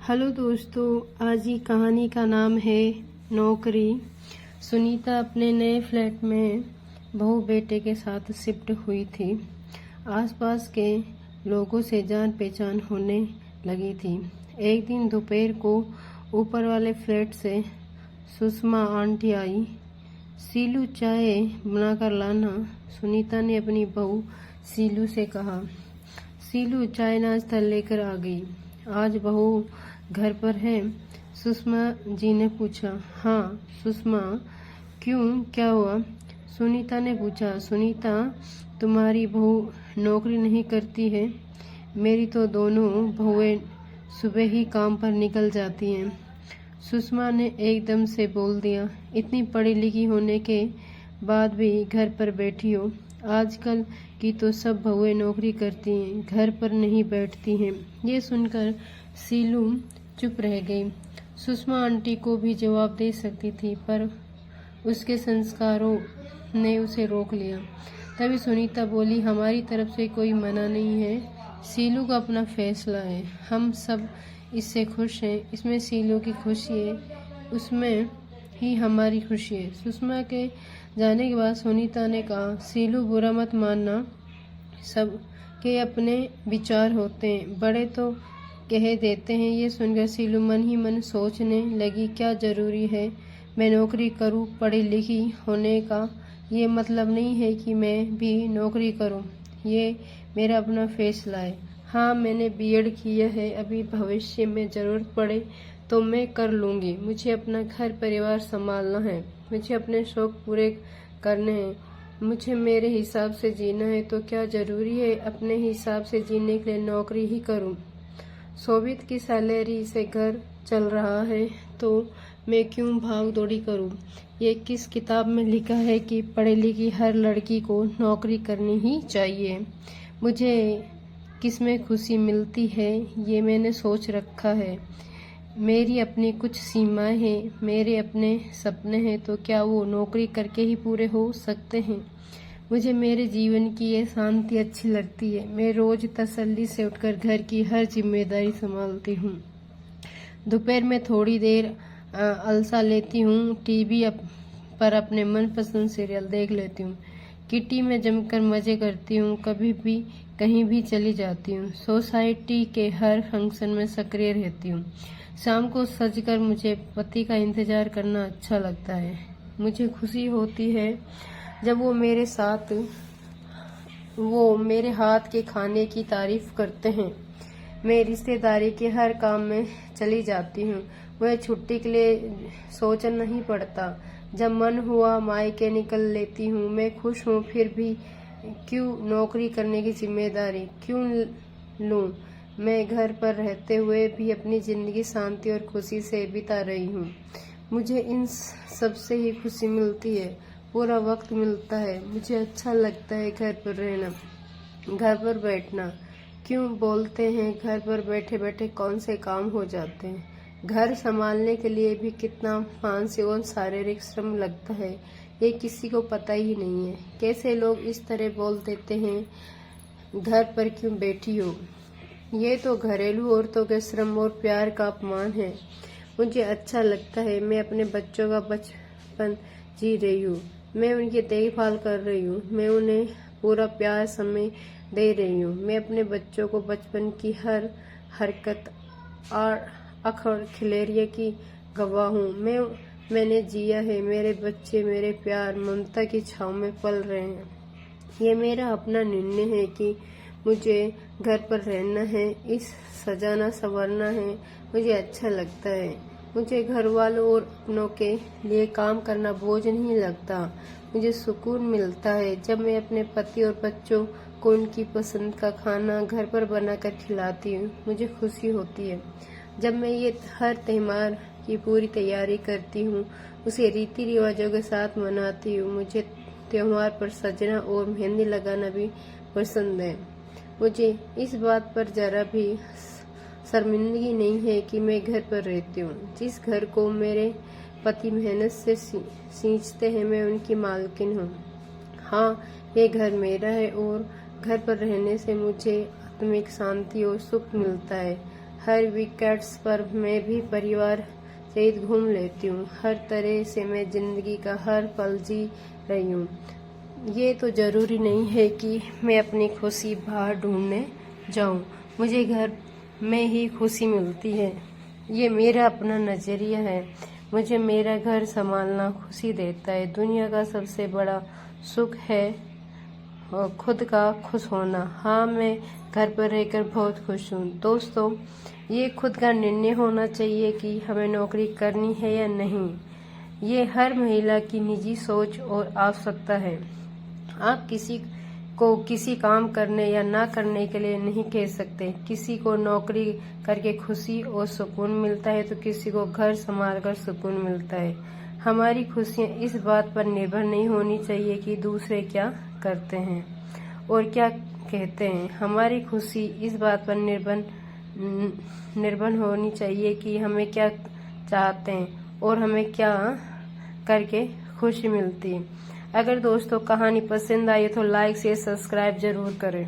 Hello दोस्तों, आज की कहानी का नाम है नौकरी। सुनीता अपने नए फ्लैट में बहू बेटे के साथ शिफ्ट हुई थी। आसपास के लोगों से जान पहचान होने लगी थी। एक दिन दोपहर को ऊपर वाले फ्लैट से सुषमा आंटी आई। सीलू चाय बनाकर लाना, सुनीता ने अपनी बहू सीलू से कहा। सीलू चाय नाश्ता लेकर आ गई। आज बहू घर पर है? सुषमा जी ने पूछा। हाँ सुषमा, क्यों, क्या हुआ? सुनीता ने पूछा। सुनीता, तुम्हारी बहू नौकरी नहीं करती है? मेरी तो दोनों बहुएं सुबह ही काम पर निकल जाती हैं। सुषमा ने एकदम से बोल दिया। इतनी पढ़ी लिखी होने के बाद भी घर पर बैठी हो। आजकल की तो सब बहुएं नौकरी करती हैं, घर पर नहीं बैठती हैं। ये सुनकर सीलू चुप रह गई। सुषमा आंटी को भी जवाब दे सकती थी, पर उसके संस्कारों ने उसे रोक लिया। तभी सुनीता बोली, हमारी तरफ से कोई मना नहीं है। सीलू का अपना फैसला है। हम सब इससे खुश हैं। इसमें सीलू की खुशी है, उसमें ही हमारी खुशी है। सुषमा के जाने के बाद सुनीता ने कहा, सीलू बुरा मत मानना, सब के अपने विचार होते हैं, बड़े तो कह देते हैं। ये सुनकर सीलू मन ही मन सोचने लगी, क्या जरूरी है मैं नौकरी करूं? पढ़ी लिखी होने का ये मतलब नहीं है कि मैं भी नौकरी करूं। ये मेरा अपना फैसला है। हाँ, मैंने बीएड किया है, अभी भविष्य में जरूरत पड़े तो मैं कर लूंगी। मुझे अपना घर परिवार संभालना है, मुझे अपने शौक पूरे करने हैं, मुझे मेरे हिसाब से जीना है। तो क्या जरूरी है अपने हिसाब से जीने के लिए नौकरी ही करूं? शोभित की सैलरी से घर चल रहा है तो मैं क्यों भाग दौड़ी करूं? ये किस किताब में लिखा है कि पढ़ी लिखी हर लड़की को नौकरी करनी ही चाहिए? मुझे किसमें खुशी मिलती है ये मैंने सोच रखा है। मेरी अपनी कुछ सीमाएं हैं, मेरे अपने सपने हैं, तो क्या वो नौकरी करके ही पूरे हो सकते हैं? मुझे मेरे जीवन की ये शांति अच्छी लगती है। मैं रोज तसल्ली से उठकर घर की हर जिम्मेदारी संभालती हूँ। दोपहर में थोड़ी देर अलसा लेती हूँ, टीवी पर अपने मनपसंद सीरियल देख लेती हूँ। किटी में जमकर मजे करती हूँ, कभी भी कहीं भी चली जाती हूँ। सोसाइटी के हर फंक्शन में सक्रिय रहती हूँ। शाम को सजकर मुझे पति का इंतजार करना अच्छा लगता है। मुझे खुशी होती है जब वो मेरे हाथ के खाने की तारीफ करते हैं। मैं रिश्तेदारी के हर काम में चली जाती हूँ। वह छुट्टी के लिए सोचना नहीं पड़ता। जब मन हुआ मायके निकल लेती हूँ। मैं खुश हूँ, फिर भी क्यों नौकरी करने की जिम्मेदारी क्यों लूँ? मैं घर पर रहते हुए भी अपनी जिंदगी शांति और खुशी से बिता रही हूँ। मुझे इन सबसे ही खुशी मिलती है, पूरा वक्त मिलता है। मुझे अच्छा लगता है घर पर रहना, घर पर बैठना। क्यों बोलते हैं घर पर बैठे बैठे कौन से काम हो जाते हैं? घर संभालने के लिए भी कितना मानसिक और शारीरिक श्रम लगता है, ये किसी को पता ही नहीं है। कैसे लोग इस तरह बोल देते हैं, घर पर क्यों बैठी हो? ये तो घरेलू औरतों के श्रम और प्यार का अपमान है। मुझे अच्छा लगता है। मैं अपने बच्चों का बचपन जी रही हूँ, मैं उनकी देखभाल कर रही हूँ, मैं उन्हें पूरा प्यार समय दे रही हूँ। मैं अपने बच्चों को बचपन की हर हरकत और अखर खिलेरिया की गवाह हूँ। मैंने जिया है। मेरे बच्चे मेरे प्यार ममता की छाँव में पल रहे हैं। ये मेरा अपना निर्णय है कि मुझे घर पर रहना है, इस सजाना संवरना है। मुझे अच्छा लगता है। मुझे घर वालों और अपनों के लिए काम करना बोझ नहीं लगता। मुझे सुकून मिलता है जब मैं अपने पति और बच्चों को उनकी पसंद का खाना घर पर बनाकर खिलाती हूँ। मुझे खुशी होती है जब मैं ये हर त्योहार की पूरी तैयारी करती हूँ, उसे रीति रिवाजों के साथ मनाती हूँ। मुझे त्योहार पर सजना और मेहंदी लगाना भी पसंद है। मुझे इस बात पर जरा भी शर्मिंदगी नहीं है कि मैं घर पर रहती हूँ। जिस घर को मेरे पति मेहनत से सींचते हैं, मैं उनकी मालकिन हूँ। हाँ, ये घर मेरा है और घर पर रहने से मुझे आत्मिक शांति और सुख मिलता है। हर वीकेंड्स पर मैं भी परिवार सहित घूम लेती हूँ। हर तरह से मैं जिंदगी का हर पल जी रही हूँ। ये तो जरूरी नहीं है कि मैं अपनी खुशी बाहर ढूंढने जाऊँ। मुझे घर में ही खुशी मिलती है। ये मेरा अपना नजरिया है। मुझे मेरा घर संभालना खुशी देता है। दुनिया का सबसे बड़ा सुख है खुद का खुश होना। हाँ, मैं घर पर रहकर बहुत खुश हूँ। दोस्तों, ये खुद का निर्णय होना चाहिए कि हमें नौकरी करनी है या नहीं। ये हर महिला की निजी सोच और आवश्यकता है। आप किसी को किसी काम करने या ना करने के लिए नहीं कह सकते। किसी को नौकरी करके खुशी और सुकून मिलता है तो किसी को घर संभाल कर सुकून मिलता है। हमारी खुशियाँ इस बात पर निर्भर नहीं होनी चाहिए कि दूसरे क्या करते हैं और क्या कहते हैं। हमारी खुशी इस बात पर निर्भर होनी चाहिए कि हमें क्या चाहते हैं और हमें क्या करके खुशी मिलती है। अगर दोस्तों कहानी पसंद आई तो लाइक शेयर सब्सक्राइब जरूर करें।